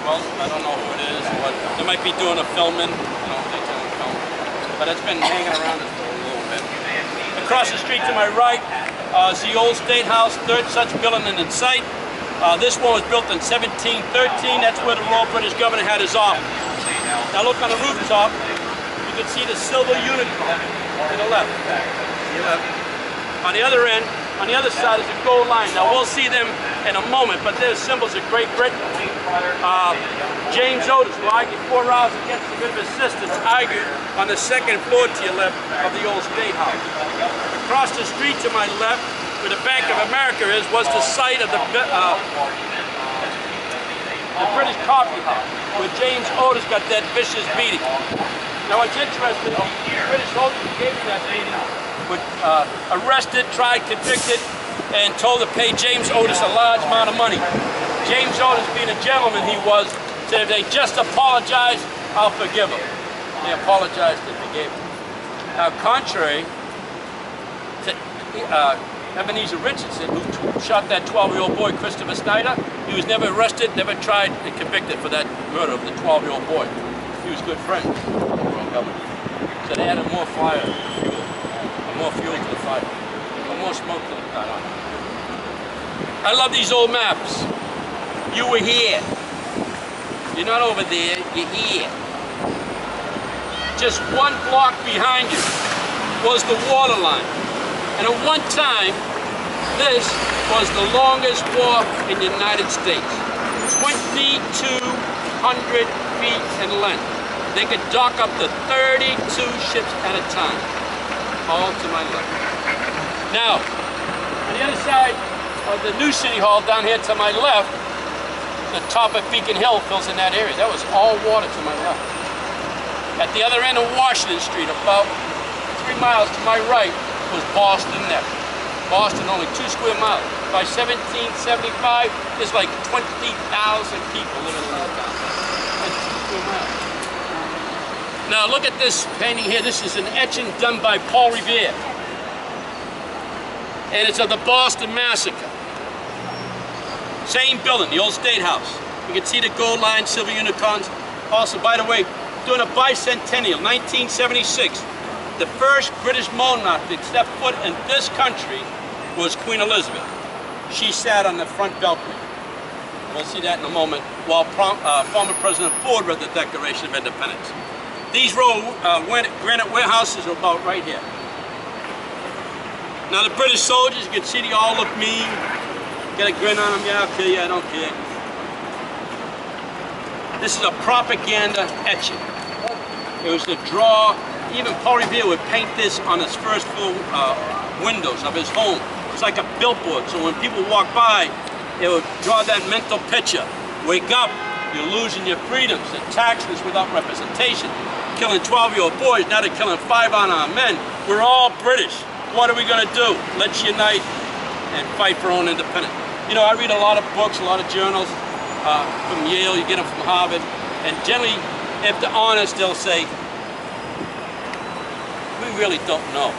Well, I don't know who it is. But they might be doing a filming. You know, they can film. But it's been hanging around us for a little bit. Across the street to my right is the old State House, third such building in sight. This one was built in 1713. That's where the Royal British Governor had his office. Now look on the rooftop. You can see the silver unicorn to the left. On the other end, on the other side is a gold line. Now we'll see them in a moment, but they're symbols of Great Britain. James Otis, who argued 4 hours against the writ of assistance, argued on the second floor to your left of the old State House. Across the street to my left, where the Bank of America is, was the site of the British Coffee House, where James Otis got that vicious beating. Now what's interesting, the British soldiers who gave him that beating were arrested, tried, convicted, and told to pay James Otis a large amount of money. James Otis, being a gentleman he was, said if they just apologize, I'll forgive them. They apologized and forgave him. Now contrary to Ebenezer Richardson, who shot that 12-year-old boy, Christopher Snyder, he was never arrested, never tried, and convicted for that murder of the 12-year-old boy. He was good friends with the Royal Government. So they added more fire fuel, more fuel to the fire, or more smoke to the fire. I love these old maps. You were here. You're not over there, you're here. Just 1 block behind you was the water line. And at one time, this was the longest war in the United States. 2,200 feet in length. They could dock up to 32 ships at a time. All to my left. Now, on the other side of the new City Hall down here to my left, the top of Beacon Hill fills in that area. That was all water to my left. At the other end of Washington Street, about 3 miles to my right, was Boston next. Boston only 2 square miles. By 1775, there's like 20,000 people living in that town. That's 2 square miles. Now look at this painting here. This is an etching done by Paul Revere. And it's of the Boston Massacre. Same building, the old State House. You can see the gold line, silver unicorns. Also, by the way, during a bicentennial, 1976, the first British monarch that stepped foot in this country was Queen Elizabeth. She sat on the front balcony. We'll see that in a moment, while former President Ford read the Declaration of Independence. These granite warehouses are about right here. Now the British soldiers, you can see they all look mean. Got a grin on them, yeah, I'll kill you, I don't care. This is a propaganda etching. It was to draw. Even Paul Revere would paint this on his first floor windows of his home. It's like a billboard, so when people walk by, it would draw that mental picture. Wake up, you're losing your freedoms, the taxes without representation. Killing 12-year-old boys, now they're killing 5 unarmed men. We're all British. What are we gonna do? Let's unite and fight for our own independence. You know, I read a lot of books, a lot of journals from Yale, you get them from Harvard, and generally, if they're honest, they'll say, we really don't know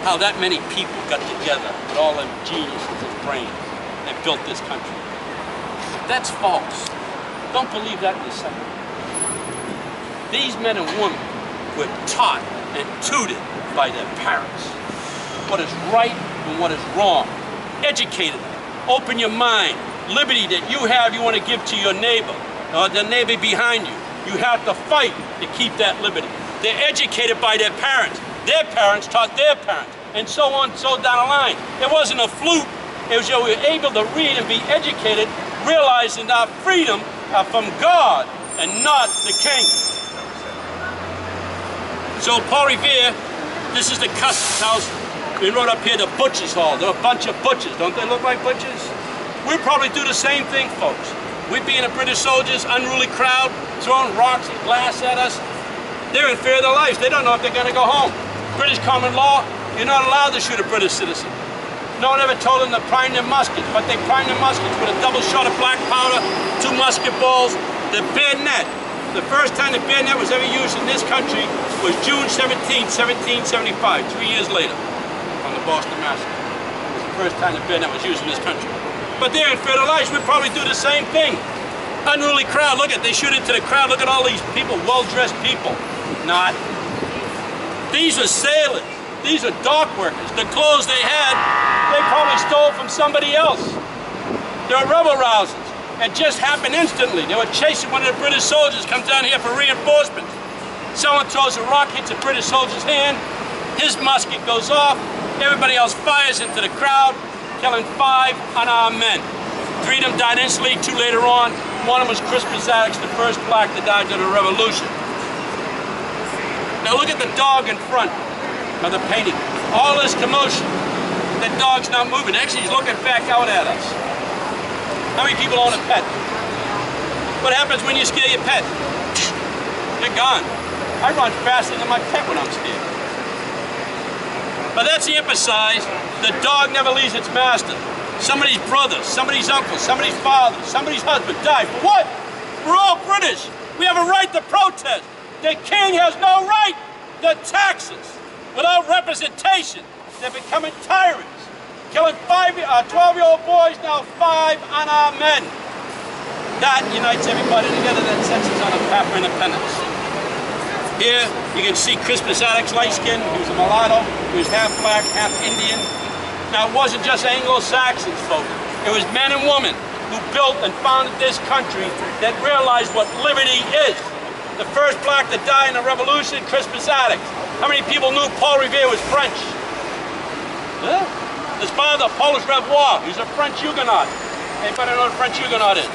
how that many people got together with all them geniuses and brains and built this country. That's false. Don't believe that in a second. These men and women were taught and tutored by their parents. What is right and what is wrong. Educated them. Open your mind. Liberty that you have, you want to give to your neighbor, or the neighbor behind you. You have to fight to keep that liberty. They're educated by their parents. Their parents taught their parents, and so on, so down the line. It wasn't a fluke. It was you were able to read and be educated, realizing our freedom from God and not the king. So Paul Revere, this is the customs house. We wrote up here the butcher's hall. There are a bunch of butchers. Don't they look like butchers? We'll probably do the same thing, folks. We'd be in a British soldiers, unruly crowd, throwing rocks and glass at us. They're in fear of their lives. They don't know if they're going to go home. British common law, you're not allowed to shoot a British citizen. No one ever told them to prime their muskets, but they primed their muskets with a double shot of black powder, 2 musket balls, the bayonet. The first time the bayonet was ever used in this country was June 17, 1775, 3 years later, on the Boston Massacre. It was the first time the bayonet was used in this country. But they're in fear of their lives. We'd probably do the same thing. Unruly crowd. Look at, they shoot into the crowd. Look at all these people, well-dressed people. Not. These are sailors. These are dock workers. The clothes they had, they probably stole from somebody else. They're rebel rousers. It just happened instantly. They were chasing one of the British soldiers, comes down here for reinforcements. Someone throws a rock, hits a British soldier's hand, his musket goes off, everybody else fires into the crowd, killing 5 unarmed men. 3 of them died instantly, 2 later on. One of them was Crispus Attucks, the first black that died during the Revolution. Now look at the dog in front of the painting. All this commotion, that dog's not moving. Actually, he's looking back out at us. How many people own a pet? What happens when you scare your pet? They're gone. I run faster than my pet when I'm scared. But that's to emphasize, the dog never leaves its master. Somebody's brother, somebody's uncle, somebody's father, somebody's husband died. For what? We're all British. We have a right to protest. The king has no right to tax us. Without representation, they're becoming tyrants. Killing 12-year-old boys, now 5 unarmed men. That unites everybody together. That sets us on a path for independence. Here, you can see Crispus Attucks, light skin. He was a mulatto. He was half black, half Indian. Now, it wasn't just Anglo-Saxons, folks. It was men and women who built and founded this country that realized what liberty is. The first black that died in the Revolution, Crispus Attucks. How many people knew Paul Revere was French? Huh? His father, Polish Revoir, he's a French Huguenot. Anybody know what a French Huguenot is?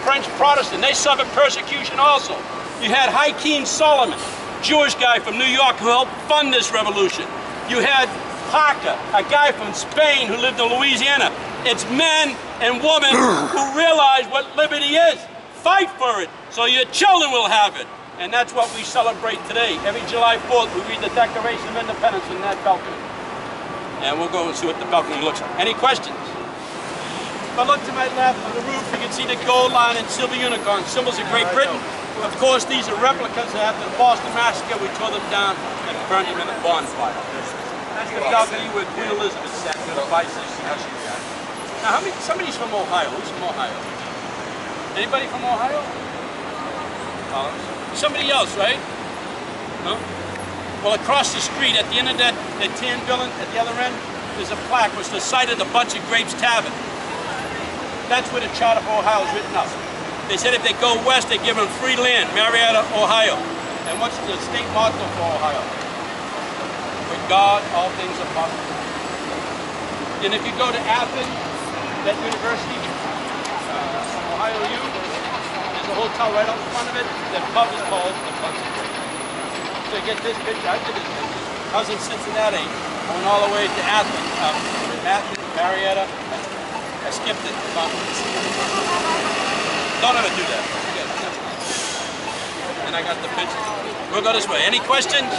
French Protestant. They suffered persecution also. You had Hakeem Solomon, Jewish guy from New York who helped fund this revolution. You had Parker, a guy from Spain who lived in Louisiana. It's men and women who realize what liberty is. Fight for it so your children will have it. And that's what we celebrate today. Every July 4th we read the Declaration of Independence in that balcony. And we'll go and see what the balcony looks like. Any questions? If I look to my left on the roof, you can see the gold line and silver unicorn, symbols of Great Britain. Of course, these are replicas after the Boston Massacre. We tore them down and burned them in a bonfire. That's the balcony where Queen Elizabeth sat with the vices. Now, somebody's from Ohio. Who's from Ohio? Anybody from Ohio? Somebody else, right? No? Well, across the street, at the end of that tan building, at the other end, there's a plaque which is the site of the Bunch of Grapes Tavern. That's where the Charter for Ohio is written up. They said if they go west, they give them free land, Marietta, Ohio. And what's the state motto for Ohio? With God, all things are possible. And if you go to Athens, that university, Ohio U, there's a hotel right up in front of it. The pub is called the Bunch. So get this picture, I did this picture. I was in Cincinnati, going all the way to Athens, Marietta. I skipped it. Don't ever do that. And I got the picture. We'll go this way. Any questions?